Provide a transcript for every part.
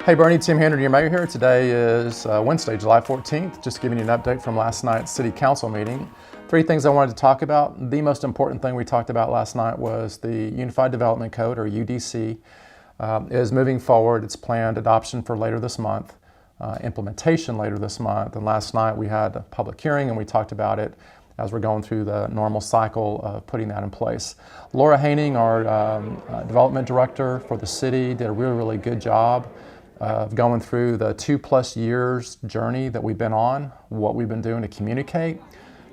Hey Bernie, Tim Handren, your mayor here. Today is Wednesday, July 14th. Just giving you an update from last night's city council meeting. Three things I wanted to talk about. The most important thing we talked about last night was the Unified Development Code, or UDC, is moving forward. It's planned adoption for later this month, implementation later this month. And last night we had a public hearing and we talked about it as we're going through the normal cycle of putting that in place. Laura Haining, our development director for the city, did a really good job of going through the 2+ years journey that we've been on, what we've been doing to communicate,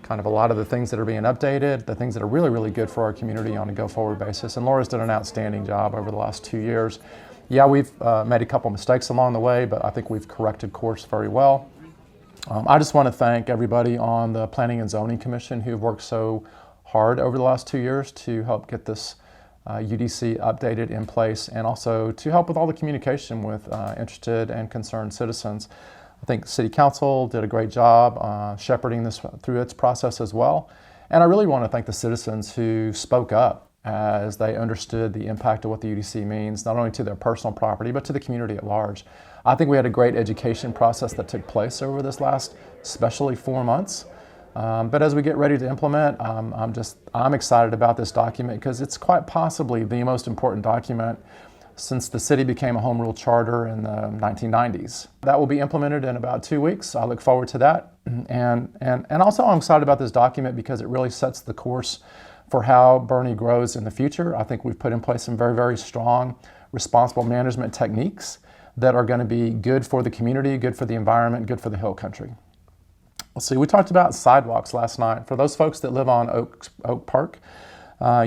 kind of a lot of the things that are being updated, the things that are really good for our community on a go-forward basis. And Laura's done an outstanding job over the last 2 years. Yeah, we've made a couple mistakes along the way, but I think we've corrected course very well. I just want to thank everybody on the Planning and Zoning Commission who've worked so hard over the last 2 years to help get this UDC updated in place, and also to help with all the communication with interested and concerned citizens. I think City Council did a great job shepherding this through its process as well. And I really want to thank the citizens who spoke up as they understood the impact of what the UDC means, not only to their personal property, but to the community at large. I think we had a great education process that took place over this last, especially 4 months. But as we get ready to implement, I'm excited about this document because it's quite possibly the most important document since the city became a home rule charter in the 1990s. That will be implemented in about 2 weeks. I look forward to that. And also I'm excited about this document because it really sets the course for how Boerne grows in the future. I think we've put in place some very strong, responsible management techniques that are going to be good for the community, good for the environment, good for the hill country. Let's see, we talked about sidewalks last night. For those folks that live on Oak Park,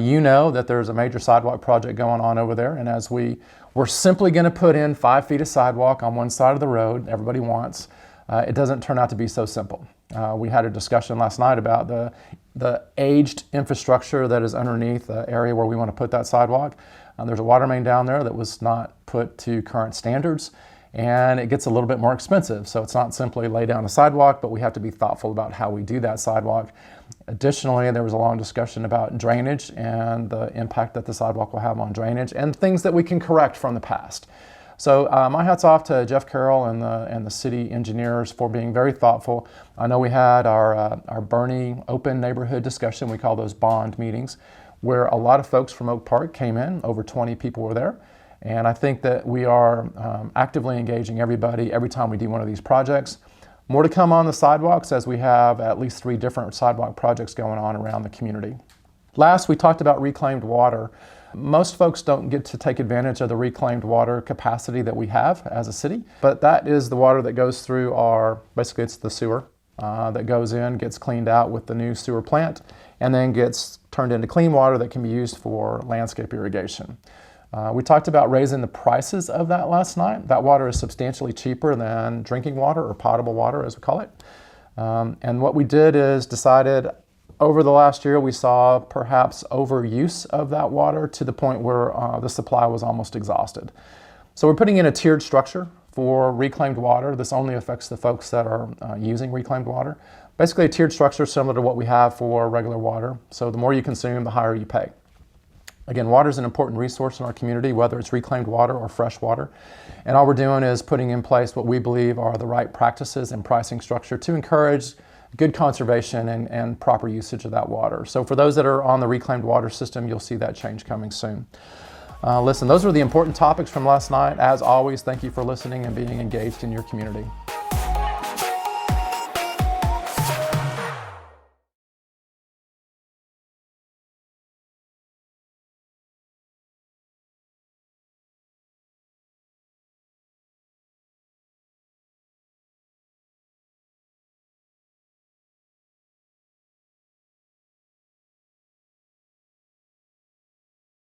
you know that there's a major sidewalk project going on over there. And as we're simply going to put in 5 feet of sidewalk on one side of the road, everybody wants, it doesn't turn out to be so simple. We had a discussion last night about the aged infrastructure that is underneath the area where we want to put that sidewalk. There's a water main down there that was not put to current standards, and it gets a little bit more expensive. So it's not simply lay down a sidewalk, but we have to be thoughtful about how we do that sidewalk. Additionally, there was a long discussion about drainage and the impact that the sidewalk will have on drainage and things that we can correct from the past. So my hat's off to Jeff Carroll and the city engineers for being very thoughtful. I know we had our Boerne open neighborhood discussion, we call those bond meetings, where a lot of folks from Oak Park came in, over 20 people were there. And I think that we are actively engaging everybody every time we do one of these projects. More to come on the sidewalks, as we have at least 3 different sidewalk projects going on around the community. Last, we talked about reclaimed water. Most folks don't get to take advantage of the reclaimed water capacity that we have as a city, but that is the water that goes through basically it's the sewer that goes in, gets cleaned out with the new sewer plant, and then gets turned into clean water that can be used for landscape irrigation. We talked about raising the prices of that last night. That water is substantially cheaper than drinking water, or potable water as we call it. And what we did is decided over the last year we saw perhaps overuse of that water to the point where the supply was almost exhausted. So we're putting in a tiered structure for reclaimed water. This only affects the folks that are using reclaimed water. Basically a tiered structure similar to what we have for regular water. So the more you consume, the higher you pay. Again, water is an important resource in our community, whether it's reclaimed water or fresh water. And all we're doing is putting in place what we believe are the right practices and pricing structure to encourage good conservation and proper usage of that water. So for those that are on the reclaimed water system, you'll see that change coming soon. Listen, those were the important topics from last night. As always, thank you for listening and being engaged in your community.